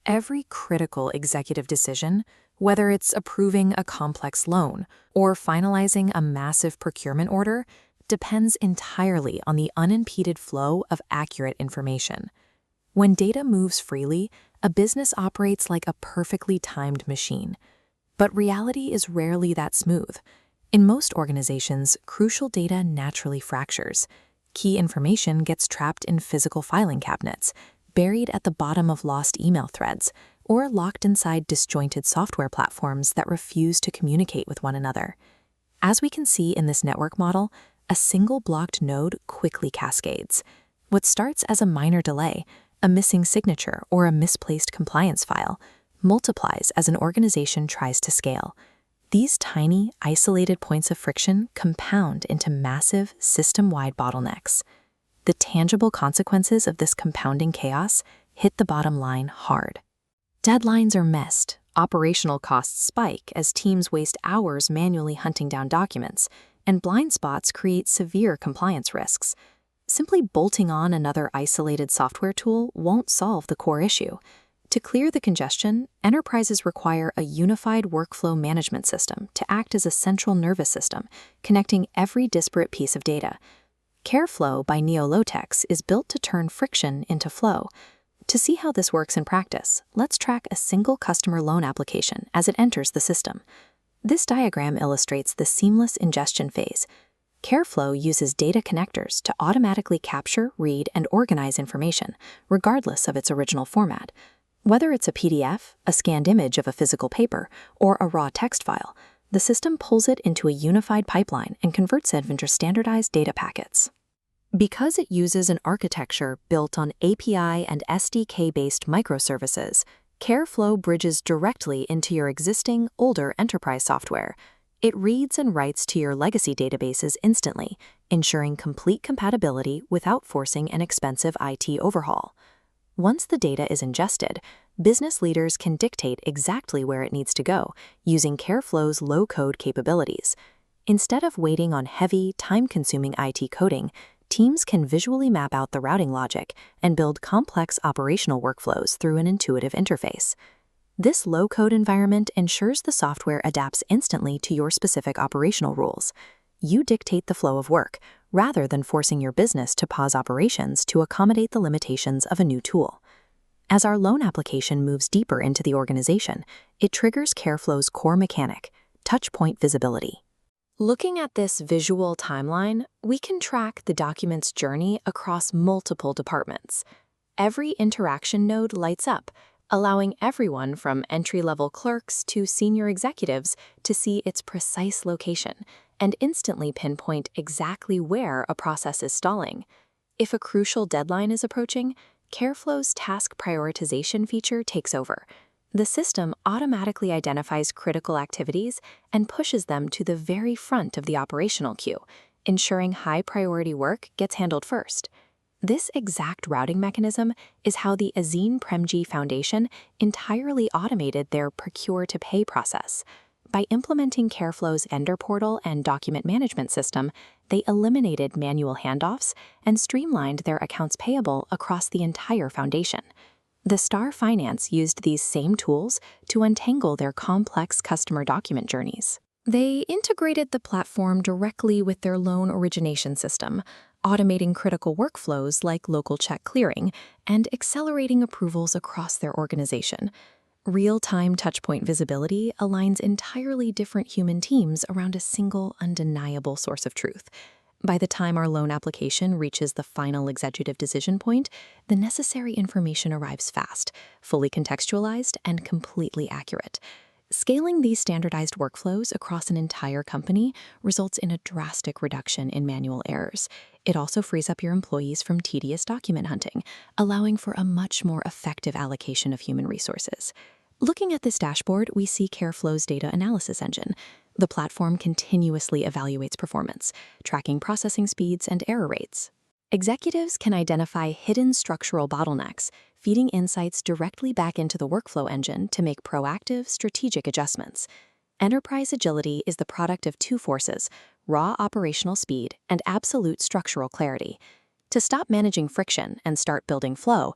Every critical executive decision, whether it's approving a complex loan or finalizing a massive procurement order, depends entirely on the unimpeded flow of accurate information. When data moves freely, a business operates like a perfectly timed machine. But reality is rarely that smooth. In most organizations, crucial data naturally fractures. Key information gets trapped in physical filing cabinets, buried at the bottom of lost email threads, or locked inside disjointed software platforms that refuse to communicate with one another. As we can see in this network model, a single blocked node quickly cascades. What starts as a minor delay, a missing signature, or a misplaced compliance file, multiplies as an organization tries to scale. These tiny, isolated points of friction compound into massive, system-wide bottlenecks. The tangible consequences of this compounding chaos hit the bottom line hard. Deadlines are missed, operational costs spike as teams waste hours manually hunting down documents, and blind spots create severe compliance risks. Simply bolting on another isolated software tool won't solve the core issue. To clear the congestion, enterprises require a unified workflow management system to act as a central nervous system, connecting every disparate piece of data. KareFlow by Neolotix is built to turn friction into flow. To see how this works in practice, let's track a single customer loan application as it enters the system. This diagram illustrates the seamless ingestion phase. KareFlow uses data connectors to automatically capture, read, and organize information, regardless of its original format. Whether it's a PDF, a scanned image of a physical paper, or a raw text file, the system pulls it into a unified pipeline and converts it into standardized data packets. Because it uses an architecture built on API and SDK-based microservices, KareFlow bridges directly into your existing, older enterprise software. It reads and writes to your legacy databases instantly, ensuring complete compatibility without forcing an expensive IT overhaul. Once the data is ingested, business leaders can dictate exactly where it needs to go, using KareFlow's low-code capabilities. Instead of waiting on heavy, time-consuming IT coding, teams can visually map out the routing logic and build complex operational workflows through an intuitive interface. This low-code environment ensures the software adapts instantly to your specific operational rules. You dictate the flow of work, rather than forcing your business to pause operations to accommodate the limitations of a new tool. As our loan application moves deeper into the organization, it triggers KareFlow's core mechanic, touchpoint visibility. Looking at this visual timeline, we can track the document's journey across multiple departments. Every interaction node lights up, allowing everyone from entry-level clerks to senior executives to see its precise location and instantly pinpoint exactly where a process is stalling. If a crucial deadline is approaching, KareFlow's task prioritization feature takes over. The system automatically identifies critical activities and pushes them to the very front of the operational queue, ensuring high-priority work gets handled first. This exact routing mechanism is how the Azene Premji Foundation entirely automated their procure-to-pay process. By implementing KareFlow's vendor portal and document management system, they eliminated manual handoffs and streamlined their accounts payable across the entire foundation. The Star Finance used these same tools to untangle their complex customer document journeys. They integrated the platform directly with their loan origination system, automating critical workflows like local check clearing and accelerating approvals across their organization. Real-time touchpoint visibility aligns entirely different human teams around a single, undeniable source of truth. By the time our loan application reaches the final executive decision point, the necessary information arrives fast, fully contextualized, and completely accurate. Scaling these standardized workflows across an entire company results in a drastic reduction in manual errors. It also frees up your employees from tedious document hunting, allowing for a much more effective allocation of human resources. Looking at this dashboard, we see KareFlow's data analysis engine. The platform continuously evaluates performance, tracking processing speeds and error rates. Executives can identify hidden structural bottlenecks, feeding insights directly back into the workflow engine to make proactive, strategic adjustments. Enterprise agility is the product of two forces: raw operational speed and absolute structural clarity. To stop managing friction and start building flow,